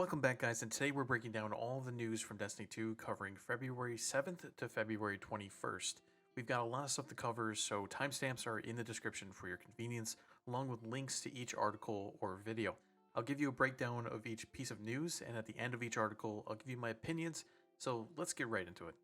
Welcome back, guys, and today we're breaking down all the news from Destiny 2 covering February 7th to February 21st. We've got a lot of stuff to cover, so timestamps are in the description for your convenience, along with links to each article or video. I'll give you a breakdown of each piece of news, and at the end of each article, I'll give you my opinions, so let's get right into it.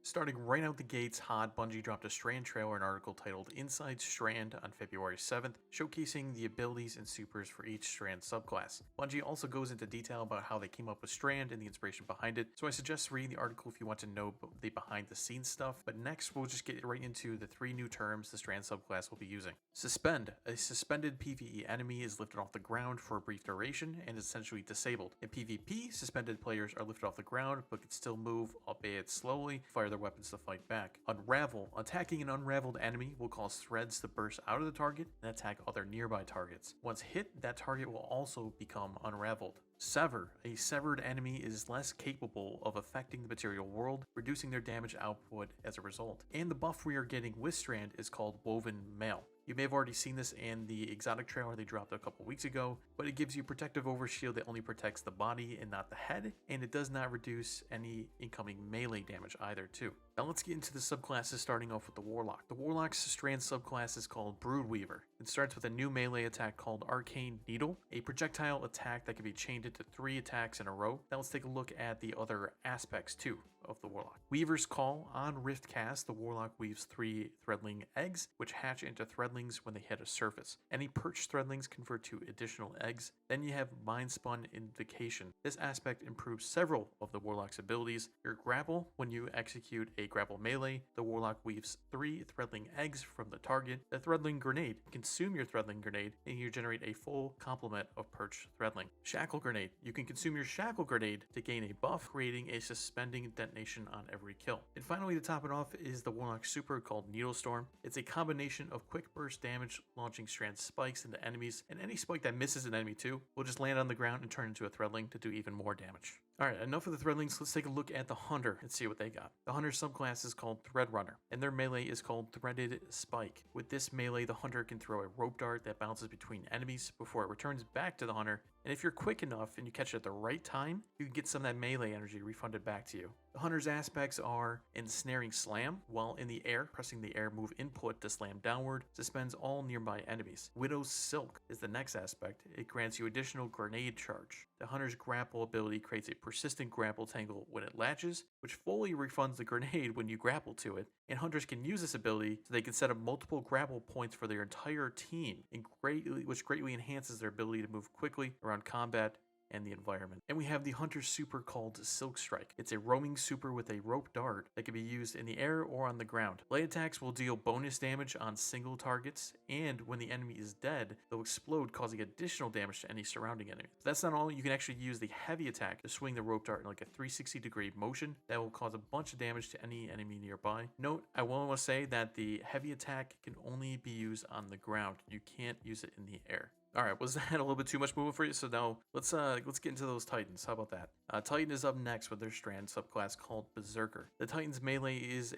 Starting right out the gates hot, Bungie dropped a Strand trailer and article titled Inside Strand on February 7th, showcasing the abilities and supers for each Strand subclass. Bungie also goes into detail about how they came up with Strand and the inspiration behind it, so I suggest reading the article if you want to know the behind the scenes stuff, but next we'll just get right into the three new terms the Strand subclass will be using. Suspend. A suspended PvE enemy is lifted off the ground for a brief duration and is essentially disabled. In PvP, suspended players are lifted off the ground but can still move, albeit slowly, fire their weapons to fight back. Unravel. Attacking an unraveled enemy will cause threads to burst out of the target and attack other nearby targets. Once hit, that target will also become unraveled. Sever. A severed enemy is less capable of affecting the material world, reducing their damage output as a result. And the buff we are getting with Strand is called Woven Mail. You may have already seen this in the exotic trailer they dropped a couple weeks ago, but it gives you protective overshield that only protects the body and not the head, and it does not reduce any incoming melee damage either too. Now let's get into the subclasses, starting off with the Warlock. The Warlock's Strand subclass is called Broodweaver. It starts with a new melee attack called Arcane Needle, a projectile attack that can be chained into 3 attacks in a row. Now let's take a look at the other aspects too of the Warlock. Weaver's Call. On Rift Cast, the Warlock weaves 3 threadling eggs, which hatch into threadlings when they hit a surface. Any perched threadlings convert to additional eggs. Then you have Mind Spun Invocation. This aspect improves several of the Warlock's abilities. Your Grapple. When you execute a grapple melee, the Warlock weaves 3 threadling eggs from the target. The Threadling Grenade. Consume your Threadling Grenade and you generate a full complement of perched threadling. Shackle Grenade. You can consume your Shackle Grenade to gain a buff, creating a suspending detonation on every kill. And finally, to top it off is the Warlock super called Needle Storm. It's a combination of quick burst damage, launching Strand spikes into enemies, and any spike that misses an enemy too will just land on the ground and turn into a Threadling to do even more damage. Alright, enough of the Threadlings, let's take a look at the Hunter and see what they got. The Hunter subclass is called Threadrunner, and their melee is called Threaded Spike. With this melee, the Hunter can throw a rope dart that bounces between enemies before it returns back to the Hunter, and if you're quick enough and you catch it at the right time, you can get some of that melee energy refunded back to you. The Hunter's aspects are Ensnaring Slam. While in the air, pressing the air move input to slam downward suspends all nearby enemies. Widow's Silk is the next aspect. It grants you additional grenade charge. The Hunter's grapple ability creates a persistent grapple tangle when it latches, which fully refunds the grenade when you grapple to it, and Hunters can use this ability so they can set up multiple grapple points for their entire team, which greatly enhances their ability to move quickly around combat and the environment. And we have the Hunter super called Silk Strike. It's a roaming super with a rope dart that can be used in the air or on the ground. Light attacks will deal bonus damage on single targets, and when the enemy is dead, they'll explode, causing additional damage to any surrounding enemy. So that's not all, you can actually use the heavy attack to swing the rope dart in like a 360-degree motion that will cause a bunch of damage to any enemy nearby. Note, I will want to say that the heavy attack can only be used on the ground. You can't use it in the air. Alright, was that a little bit too much movement for you? So now let's get into those Titans. How about that? Titan is up next with their Strand subclass called Berserker. The Titan's melee is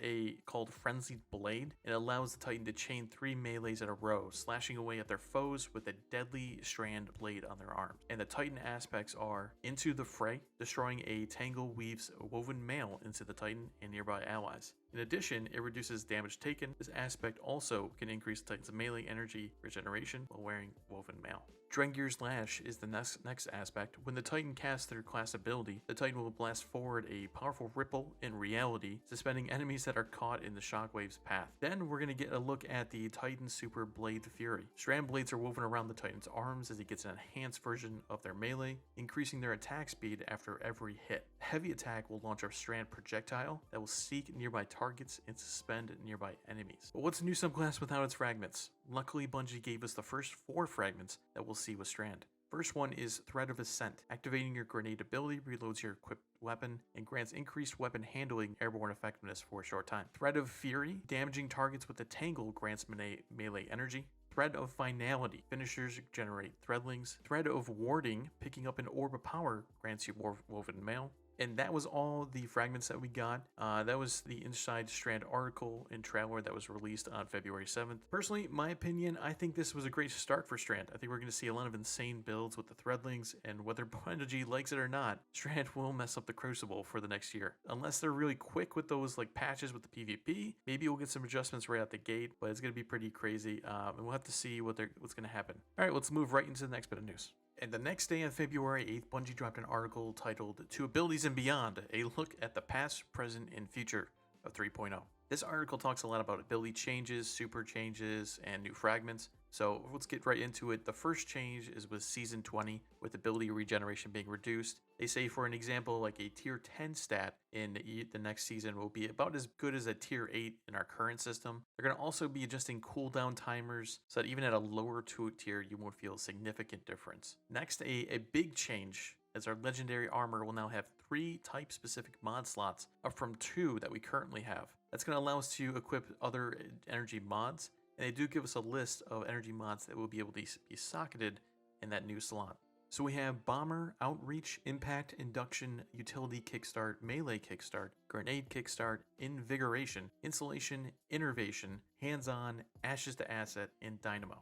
called Frenzied Blade. It allows the Titan to chain 3 melees in a row, slashing away at their foes with a deadly strand blade on their arms. And the Titan aspects are Into the Fray. Destroying a tangle weaves woven mail into the Titan and nearby allies. In addition, it reduces damage taken. This aspect also can increase the Titan's melee energy regeneration while wearing woven mail. Drengir's Lash is the next aspect. When the Titan casts their class ability, the Titan will blast forward a powerful ripple in reality, suspending enemies that are caught in the shockwave's path. Then we're going to get a look at the Titan Super Blade Fury. Strand blades are woven around the Titan's arms as he gets an enhanced version of their melee, increasing their attack speed after every hit. Heavy attack will launch a strand projectile that will seek nearby targets and suspend nearby enemies. But what's a new subclass without its fragments? Luckily, Bungie gave us the first 4 fragments that we'll see with Strand. First one is Thread of Ascent. Activating your grenade ability reloads your equipped weapon and grants increased weapon handling airborne effectiveness for a short time. Thread of Fury. Damaging targets with a tangle grants melee energy. Thread of Finality. Finishers generate threadlings. Thread of Warding. Picking up an orb of power grants you more woven mail. And that was all the fragments that we got. That was the Inside Strand article in Traveler that was released on February 7th. Personally, my opinion, I think this was a great start for Strand. I think we're going to see a lot of insane builds with the Threadlings, and whether Bungie likes it or not, Strand will mess up the Crucible for the next year. Unless they're really quick with those like patches with the PvP, maybe we'll get some adjustments right out the gate, but it's going to be pretty crazy, and we'll have to see what's going to happen. All right, let's move right into the next bit of news. And the next day on February 8th, Bungie dropped an article titled "To Abilities and Beyond, a look at the past, present, and future of 3.0. This article talks a lot about ability changes, super changes, and new fragments. So let's get right into it. The first change is with Season 20, with ability regeneration being reduced. They say, for an example, like a tier 10 stat in the next season will be about as good as a tier 8 in our current system. They're going to also be adjusting cooldown timers so that even at a lower tier, you won't feel a significant difference. Next, a big change, as our legendary armor will now have 3 type-specific mod slots, up from 2 that we currently have. That's going to allow us to equip other energy mods, and they do give us a list of energy mods that will be able to be socketed in that new slot. So we have Bomber, Outreach, Impact, Induction, Utility Kickstart, Melee Kickstart, Grenade Kickstart, Invigoration, Insulation, Innervation, Hands-On, Ashes to Asset, and Dynamo.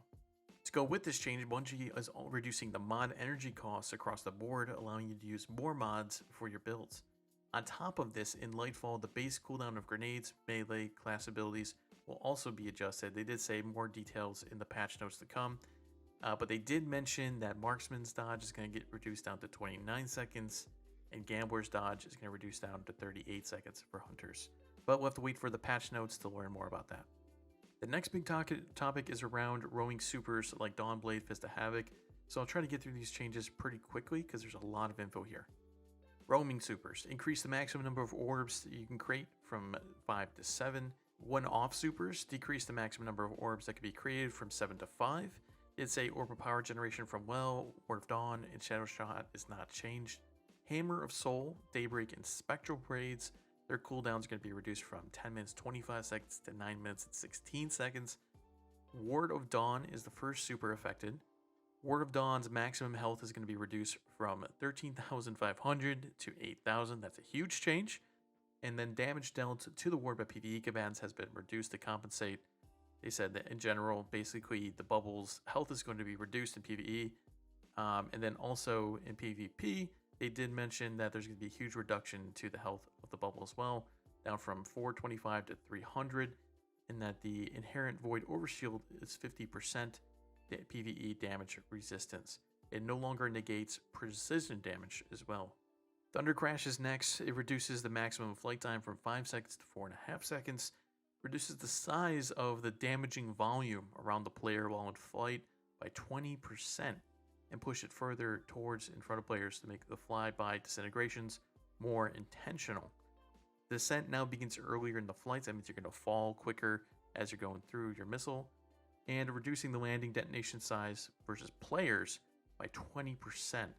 To go with this change, Bungie is reducing the mod energy costs across the board, allowing you to use more mods for your builds. On top of this, in Lightfall, the base cooldown of grenades, melee, class abilities will also be adjusted. They did say more details in the patch notes to come, but they did mention that Marksman's dodge is going to get reduced down to 29 seconds, and Gambler's dodge is going to reduce down to 38 seconds for hunters. But we'll have to wait for the patch notes to learn more about that. The next big topic is around roaming supers like Dawnblade, Fist of Havoc, so I'll try to get through these changes pretty quickly because there's a lot of info here. Roaming supers. Increase the maximum number of orbs that you can create from 5 to 7. One-off supers. Decrease the maximum number of orbs that can be created from 7 to 5. It's a orb of power generation from Well, Word of Dawn, and Shadow Shot is not changed. Hammer of Soul, Daybreak, and Spectral Braids. Their cooldown is going to be reduced from 10 minutes 25 seconds to 9 minutes and 16 seconds. Ward of Dawn is the first super affected. Ward of Dawn's maximum health is going to be reduced from 13,500 to 8,000. That's a huge change. And then damage dealt to the ward by PvE commands has been reduced to compensate. They said that in general, basically the bubble's health is going to be reduced in PvE. And then also in PvP, they did mention that there's going to be a huge reduction to the health of the bubble as well, down from 425 to 300, and that the inherent void overshield is 50% PvE damage resistance. It no longer negates precision damage as well. Thunder Crash is next. It reduces the maximum flight time from 5 seconds to 4.5 seconds, reduces the size of the damaging volume around the player while in flight by 20%, and push it further towards in front of players to make the flyby disintegrations more intentional. Descent now begins earlier in the flights. That means you're going to fall quicker as you're going through your missile, and reducing the landing detonation size versus players by 20%. And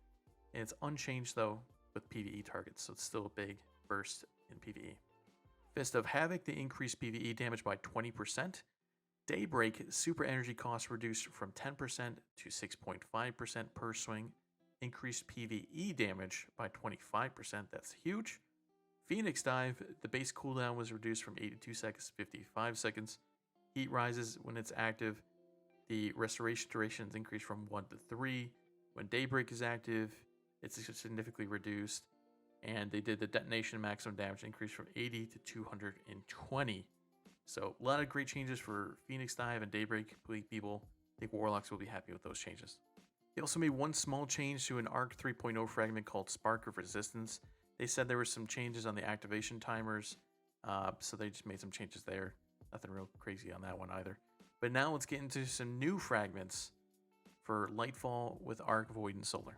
it's unchanged though with PvE targets, so it's still a big burst in PvE. Fist of Havoc, they increased PvE damage by 20%. Daybreak, super energy costs reduced from 10% to 6.5% per swing. Increased PvE damage by 25%, that's huge. Phoenix Dive, the base cooldown was reduced from 82 seconds to 55 seconds. Heat rises when it's active. The restoration duration is increased from 1 to 3. When Daybreak is active, it's significantly reduced. And they did the detonation maximum damage increase from 80 to 220. So a lot of great changes for Phoenix Dive and Daybreak people. I think Warlocks will be happy with those changes. They also made one small change to an ARC 3.0 fragment called Spark of Resistance. They said there were some changes on the activation timers, so they just made some changes there. Nothing real crazy on that one either. But now let's get into some new fragments for Lightfall with Arc, Void, and Solar.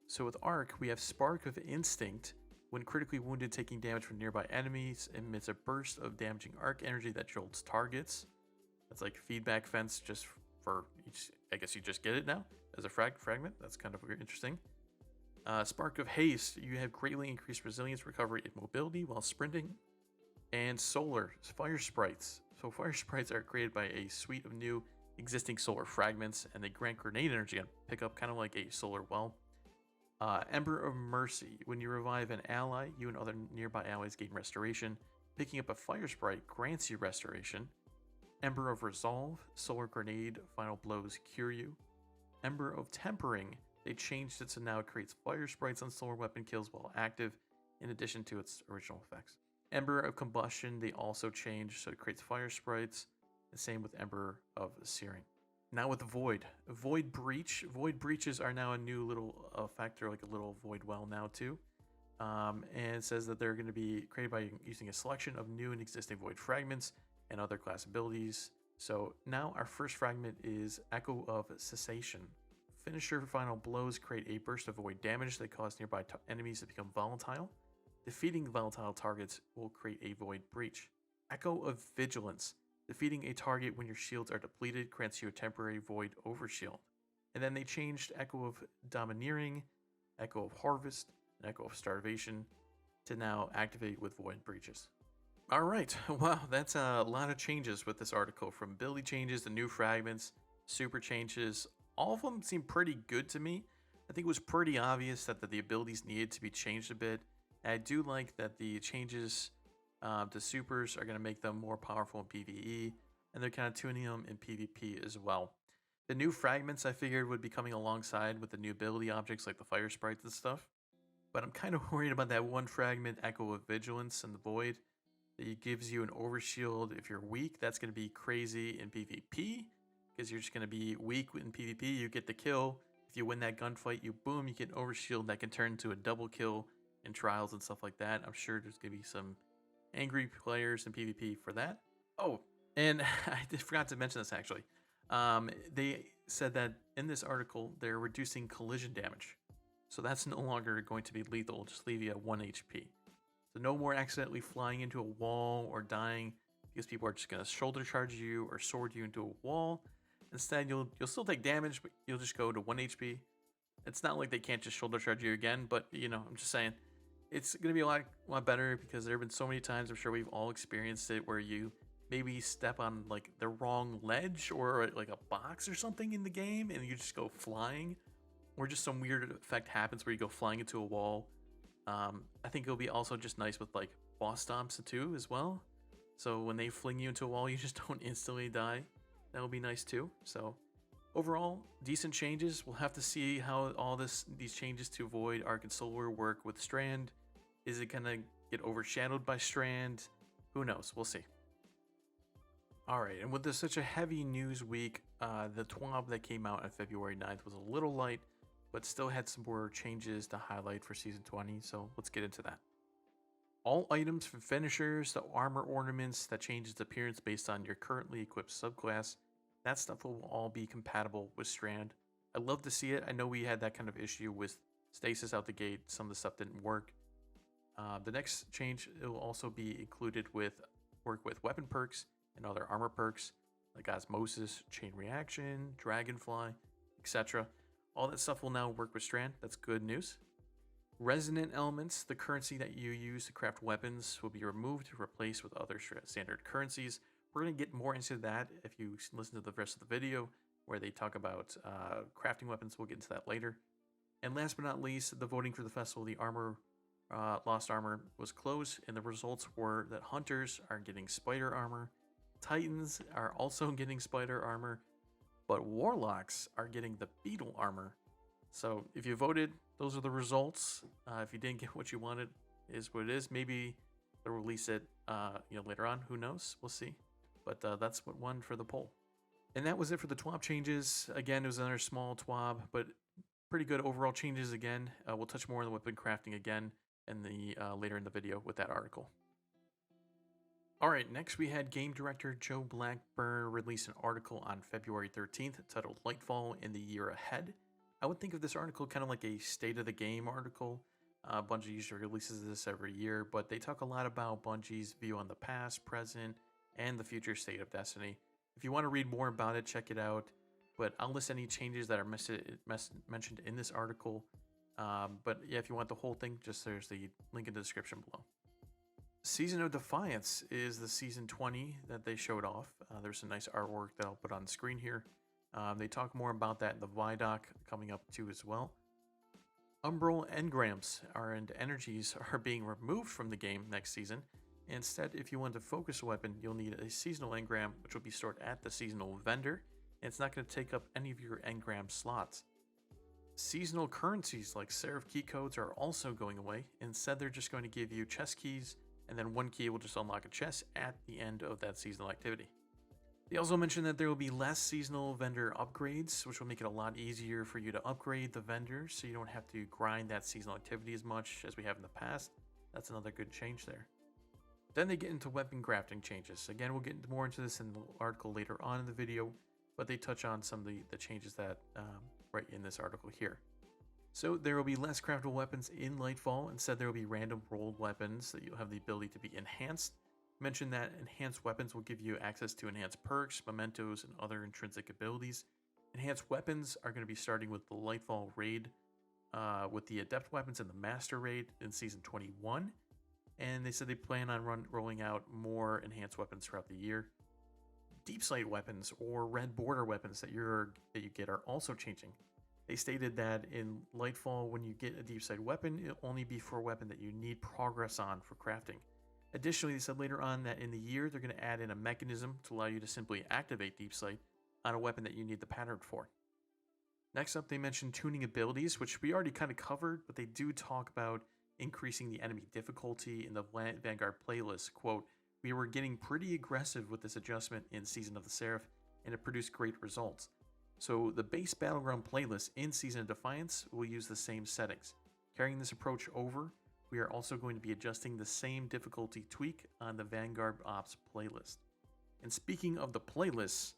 So with Arc, we have Spark of Instinct. When critically wounded, taking damage from nearby enemies emits a burst of damaging arc energy that jolts targets. That's like feedback fence just for each. I guess you just get it now as a fragment. That's kind of interesting. Spark of Haste. You have greatly increased resilience, recovery, and mobility while sprinting. And Solar. Fire Sprites. So Fire Sprites are created by a suite of new existing solar fragments, and they grant grenade energy and pick up kind of like a solar well. Ember of Mercy. When you revive an ally, you and other nearby allies gain restoration. Picking up a fire sprite grants you restoration. Ember of Resolve. Solar Grenade. Final blows cure you. Ember of Tempering. They changed it so now it creates fire sprites on solar weapon kills while active, in addition to its original effects. Ember of Combustion. They also changed so it creates fire sprites. The same with Ember of Searing. Now with Void. Void Breach. Void Breaches are now a new little effect, or like a little void well now too. And it says that they're going to be created by using a selection of new and existing void fragments and other class abilities. So now our first fragment is Echo of Cessation. Finisher final blows create a burst of void damage that cause nearby enemies to become volatile. Defeating volatile targets will create a void breach. Echo of Vigilance. Defeating a target when your shields are depleted grants you a temporary void overshield. And then they changed Echo of Domineering, Echo of Harvest, and Echo of Starvation to now activate with void breaches. Alright, wow, that's a lot of changes with this article, from ability changes to new fragments, super changes. All of them seem pretty good to me. I think it was pretty obvious that the abilities needed to be changed a bit. And I do like that the changes to supers are going to make them more powerful in PvE, and they're kind of tuning them in PvP as well. The new fragments I figured would be coming alongside with the new ability objects like the fire sprites and stuff. But I'm kind of worried about that one fragment, Echo of Vigilance and the Void. It gives you an overshield if you're weak. That's going to be crazy in PvP, because you're just going to be weak in PvP. You get the kill. If you win that gunfight, you boom, you get an overshield that can turn into a double kill in trials and stuff like that. I'm sure there's going to be some angry players in PvP for that. Oh, and I forgot to mention this actually. They said that in this article, they're reducing collision damage. So that's no longer going to be lethal, it'll just leave you at 1 HP. So no more accidentally flying into a wall or dying because people are just going to shoulder charge you or sword you into a wall. Instead, you'll still take damage, but you'll just go to 1 HP. It's not like they can't just shoulder charge you again, but you know, I'm just saying, it's going to be a lot better, because there have been so many times, I'm sure we've all experienced it, where you maybe step on like the wrong ledge or like a box or something in the game and you just go flying, or just some weird effect happens where you go flying into a wall. I think it'll be also just nice with like boss stomps too as well. So when they fling you into a wall, you just don't instantly die. That will be nice too. So overall, decent changes. We'll have to see how all these changes to Void, Arc, and Solar work with Strand. Is it gonna get overshadowed by Strand? Who knows? We'll see. Alright, and with such a heavy news week, the TWAB that came out on February 9th was a little light, but still had some more changes to highlight for Season 20, so let's get into that. All items from finishers to armor ornaments that change its appearance based on your currently equipped subclass, that stuff will all be compatible with Strand. I'd love to see it. I know we had that kind of issue with Stasis out the gate. Some of the stuff didn't work. The next change, it will also be included with work with weapon perks and other armor perks like Osmosis, Chain Reaction, Dragonfly, etc. All that stuff will now work with Strand. That's good news. Resonant elements, the currency that you use to craft weapons, will be removed to replace with other standard currencies. We're going to get more into that if you listen to the rest of the video where they talk about crafting weapons. We'll get into that later. And last but not least, the voting for the festival, the armor, Lost Armor was closed, and the results were that Hunters are getting Spider Armor, Titans are also getting Spider Armor, but Warlocks are getting the Beetle Armor. So if you voted, those are the results. If you didn't get what you wanted, is what it is. Maybe they'll release it later on. Who knows? We'll see. But that's what won for the poll. And that was it for the TWAB changes. Again, it was another small TWAB, but pretty good overall changes again. We'll touch more on the weapon crafting again in the later in the video with that article. Alright, next we had game director Joe Blackburn release an article on February 13th titled Lightfall in the Year Ahead. I would think of this article kind of like a state of the game article. Bungie usually releases this every year, but they talk a lot about Bungie's view on the past, present, and the future state of Destiny. If you want to read more about it, check it out. But I'll list any changes that are mentioned in this article. But yeah, if you want the whole thing, just there's the link in the description below. Season of Defiance is the Season 20 that they showed off. There's some nice artwork that I'll put on the screen here. They talk more about that in the ViDoc coming up too as well. Umbral engrams and energies are being removed from the game next season. Instead, if you want to focus a weapon, you'll need a seasonal engram, which will be stored at the seasonal vendor, and it's not going to take up any of your engram slots. Seasonal currencies like Seraph key codes are also going away. Instead, they're just going to give you chest keys, and then one key will just unlock a chest at the end of that seasonal activity. They also mentioned that there will be less seasonal vendor upgrades, which will make it a lot easier for you to upgrade the vendor, so you don't have to grind that seasonal activity as much as we have in the past. That's another good change there. Then they get into weapon crafting changes. Again, we'll get more into this in the article later on in the video, but they touch on some of the changes that right in this article here. So there will be less craftable weapons in Lightfall. Instead, there will be random rolled weapons that you'll have the ability to be enhanced. Mention that enhanced weapons will give you access to enhanced perks, mementos, and other intrinsic abilities. Enhanced weapons are going to be starting with the Lightfall raid, with the adept weapons in the master raid in season 21. And they said they plan on rolling out more enhanced weapons throughout the year. Deep sight weapons or red border weapons that you get are also changing. They stated that in Lightfall, when you get a deep sight weapon, it'll only be for a weapon that you need progress on for crafting. Additionally, they said later on that in the year, they're going to add in a mechanism to allow you to simply activate deep sight on a weapon that you need the pattern for. Next up, they mentioned tuning abilities, which we already kind of covered, but they do talk about increasing the enemy difficulty in the Vanguard playlist. Quote, "We were getting pretty aggressive with this adjustment in Season of the Seraph, and it produced great results. So the base Battleground playlist in Season of Defiance will use the same settings. Carrying this approach over, we are also going to be adjusting the same difficulty tweak on the Vanguard Ops playlist." And speaking of the playlists,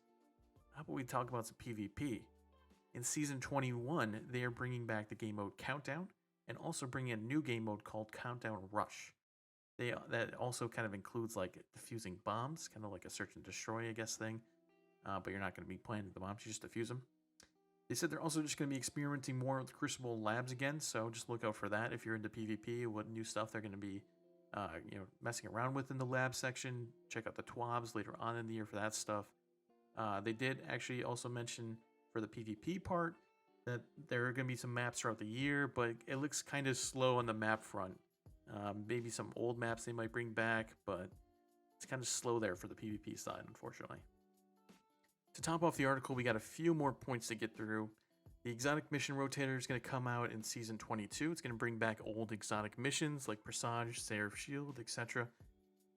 how about we talk about some PvP? In Season 21, they are bringing back the game mode Countdown, and also bringing a new game mode called Countdown Rush. That also kind of includes like defusing bombs, kind of like a search and destroy, I guess, thing. But you're not going to be planting the bombs, you just defuse them. They said they're also just going to be experimenting more with Crucible Labs again, so just look out for that if you're into PvP, what new stuff they're going to be messing around with in the lab section. Check out the TWABs later on in the year for that stuff. They did actually also mention for the PvP part that there are going to be some maps throughout the year, but it looks kind of slow on the map front. Maybe some old maps they might bring back, but it's kind of slow there for the PvP side, unfortunately. To top off the article, we got a few more points to get through. The exotic mission rotator is going to come out in Season 22. It's going to bring back old exotic missions like Presage, Seraph Shield, etc.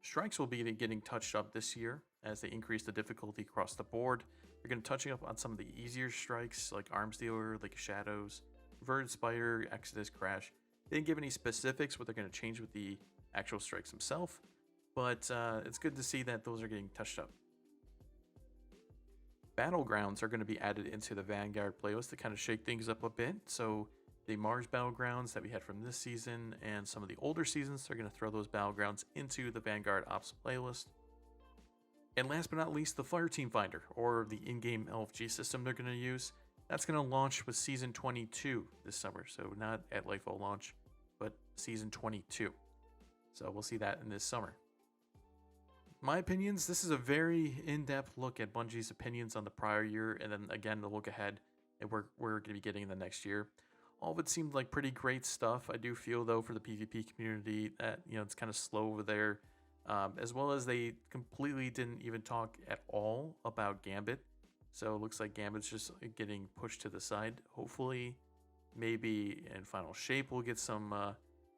Strikes will be getting touched up this year as they increase the difficulty across the board. They're going to touch up on some of the easier strikes like Arms Dealer, Lake of Shadows, Inverted Spider, Exodus, Crash. They didn't give any specifics what they're going to change with the actual strikes themselves, but it's good to see that those are getting touched up. Battlegrounds are going to be added into the Vanguard playlist to kind of shake things up a bit. So the Mars Battlegrounds that we had from this season and some of the older seasons, they're going to throw those Battlegrounds into the Vanguard Ops playlist. And last but not least, the Fireteam Finder, or the in-game LFG system they're going to use. That's going to launch with Season 22 this summer. So not at Lightfall launch, but Season 22. So we'll see that in this summer. My opinions, this is a very in-depth look at Bungie's opinions on the prior year, and then again, the look ahead and we're going to be getting in the next year. All of it seemed like pretty great stuff. I do feel, though, for the PvP community that, it's kind of slow over there, as well as they completely didn't even talk at all about Gambit. So it looks like Gambit's just getting pushed to the side. Hopefully, maybe in Final Shape we'll get some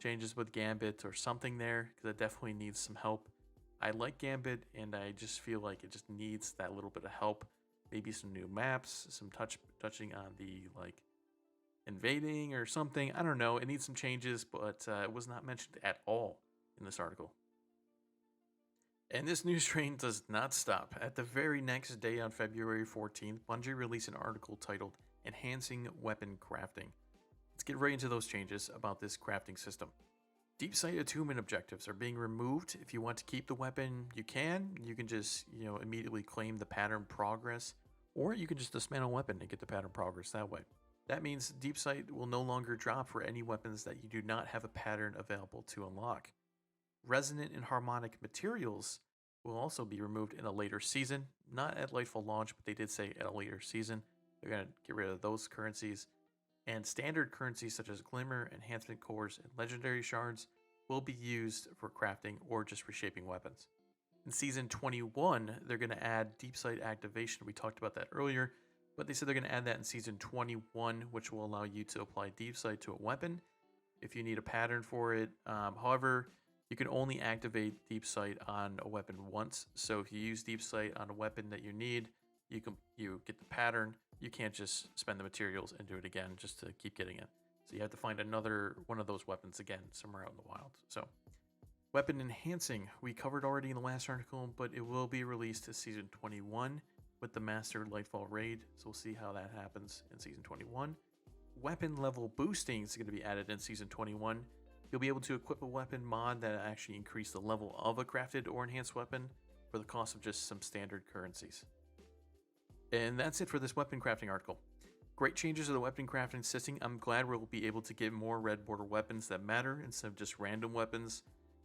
changes with Gambit or something there, because it definitely needs some help. I like Gambit, and I just feel like it just needs that little bit of help. Maybe some new maps, some touching on the invading or something. I don't know. It needs some changes, but it was not mentioned at all in this article. And this news train does not stop. At the very next day on February 14th, Bungie released an article titled Enhancing Weapon Crafting. Let's get right into those changes about this crafting system. Deep sight attunement objectives are being removed. If you want to keep the weapon, you can. You can just, immediately claim the pattern progress, or you can just dismantle a weapon and get the pattern progress that way. That means deep sight will no longer drop for any weapons that you do not have a pattern available to unlock. Resonant and harmonic materials will also be removed in a later season. Not at Lightfall launch, but they did say at a later season. They're going to get rid of those currencies. and standard currencies such as glimmer, enhancement cores, and legendary shards will be used for crafting or just reshaping weapons. In Season 21, they're going to add deep sight activation. We talked about that earlier, but they said they're going to add that in Season 21, which will allow you to apply deep sight to a weapon if you need a pattern for it. However, you can only activate deep sight on a weapon once. So if you use deep sight on a weapon that you need, you get the pattern. You can't just spend the materials and do it again just to keep getting it. So you have to find another one of those weapons again somewhere out in the wild. So weapon enhancing, we covered already in the last article, but it will be released to Season 21 with the Master Lightfall raid. So we'll see how that happens in Season 21. Weapon level boosting is going to be added in Season 21. You'll be able to equip a weapon mod that actually increase the level of a crafted or enhanced weapon for the cost of just some standard currencies. And that's it for this weapon crafting article. Great changes to the weapon crafting system. I'm glad we'll be able to get more red border weapons that matter instead of just random weapons.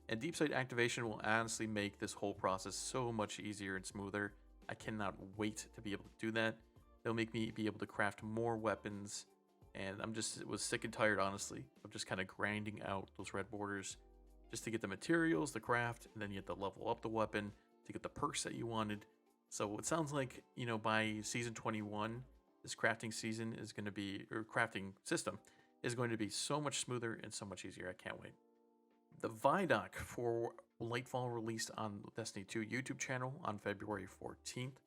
And deep sight activation will honestly make this whole process so much easier and smoother. I cannot wait to be able to do that. It'll make me be able to craft more weapons. And was sick and tired, honestly, of just kind of grinding out those red borders just to get the materials, the craft, and then you have to level up the weapon to get the perks that you wanted. So it sounds like, by Season 21, this crafting season is going to be, or crafting system is going to be so much smoother and so much easier. I can't wait. The ViDoc for Lightfall released on Destiny 2 YouTube channel on February 14th.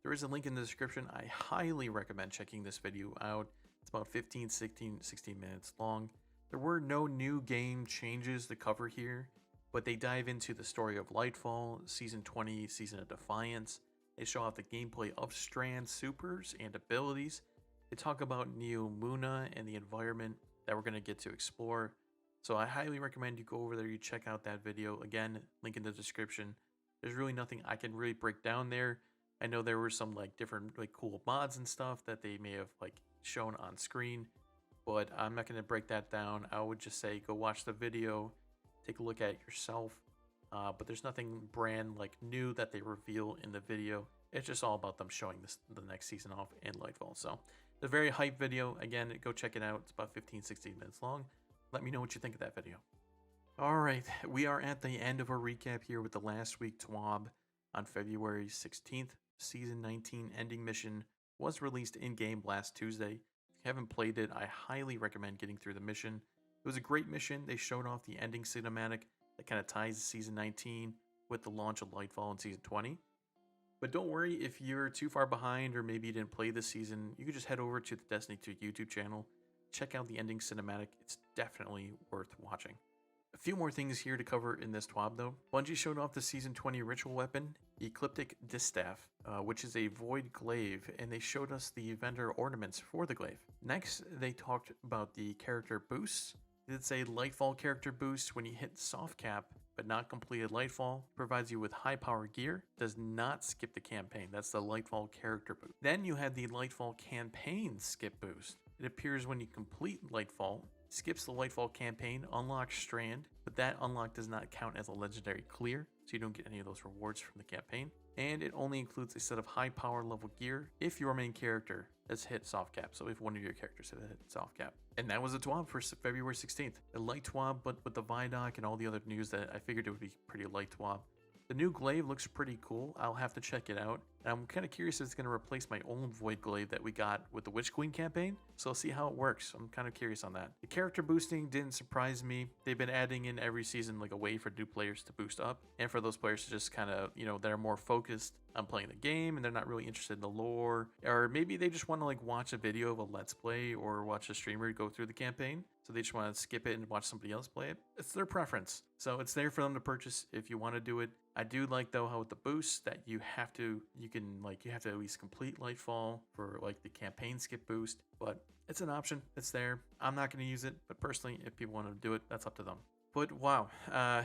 There is a link in the description. I highly recommend checking this video out. It's about 16 minutes long. There were no new game changes to cover here, but they dive into the story of Lightfall, Season 20, Season of Defiance. They show off the gameplay of Strand supers and abilities. They talk about Neo Muna and the environment that we're going to get to explore. So I highly recommend you go over there, you check out that video. Again, link in the description. There's really nothing I can really break down there. I know there were some different cool mods and stuff that they may have shown on screen, but I'm not going to break that down. I would just say go watch the video, take a look at it yourself. But there's nothing brand new that they reveal in the video. It's just all about them showing the next season off in Lightfall. So it's a very hype video. Again, go check it out. It's about 16 minutes long. Let me know what you think of that video. All right, we are at the end of our recap here with the last week TWAB on February 16th. Season 19 ending mission was released in-game last Tuesday. If you haven't played it, I highly recommend getting through the mission. It was a great mission. They showed off the ending cinematic that kind of ties Season 19 with the launch of Lightfall in Season 20. But don't worry if you're too far behind or maybe you didn't play this season. You can just head over to the Destiny 2 YouTube channel. Check out the ending cinematic. It's definitely worth watching. A few more things here to cover in this TWAB though. Bungie showed off the Season 20 ritual weapon, Ecliptic Distaff, which is a void glaive, and they showed us the vendor ornaments for the glaive. Next, they talked about the character boosts. It's a Lightfall character boost when you hit soft cap, but not completed Lightfall. Provides you with high power gear. Does not skip the campaign. That's the Lightfall character boost. Then you had the Lightfall campaign skip boost. It appears when you complete Lightfall, skips the Lightfall campaign, unlocks Strand, but that unlock does not count as a legendary clear, so you don't get any of those rewards from the campaign. And it only includes a set of high power level gear if your main character has hit soft cap, so if one of your characters has hit soft cap. And that was a TWAB for February 16th. A light TWAB, but with the ViDoc and all the other news that I figured it would be pretty light TWAB. The new glaive looks pretty cool. I'll have to check it out. And I'm kind of curious if it's going to replace my old void glaive that we got with the Witch Queen campaign. So I'll see how it works. I'm kind of curious on that. The character boosting didn't surprise me. They've been adding in every season a way for new players to boost up. And for those players to just kind of, that are more focused on playing the game and they're not really interested in the lore. Or maybe they just want to watch a video of a let's play or watch a streamer go through the campaign. So they just want to skip it and watch somebody else play it. It's their preference. So it's there for them to purchase if you want to do it. I do like though how with the boost that you have to at least complete Lightfall for the campaign skip boost, but it's an option. It's there. I'm not going to use it, but personally, if people want to do it, that's up to them. But wow,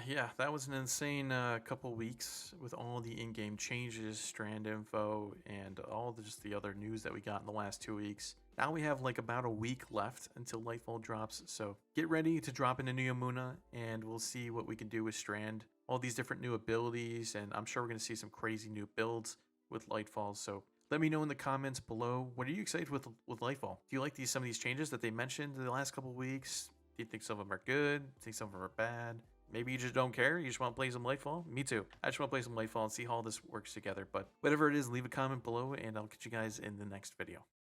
yeah, that was an insane couple weeks with all the in-game changes, Strand info, and all just the other news that we got in the last 2 weeks. Now we have about a week left until Lightfall drops, so get ready to drop into Neo Muna, and we'll see what we can do with Strand. All these different new abilities, and I'm sure we're going to see some crazy new builds with Lightfall, so Let me know in the comments below. What are you excited with Lightfall? Do you like some of these changes that they mentioned in the last couple of weeks? Do you think some of them are good? Do you think some of them are bad? Maybe you just don't care. You just want to play some Lightfall. Me too. I just want to play some Lightfall and see how all this works together. But whatever it is, leave a comment below, and I'll catch you guys in the next video.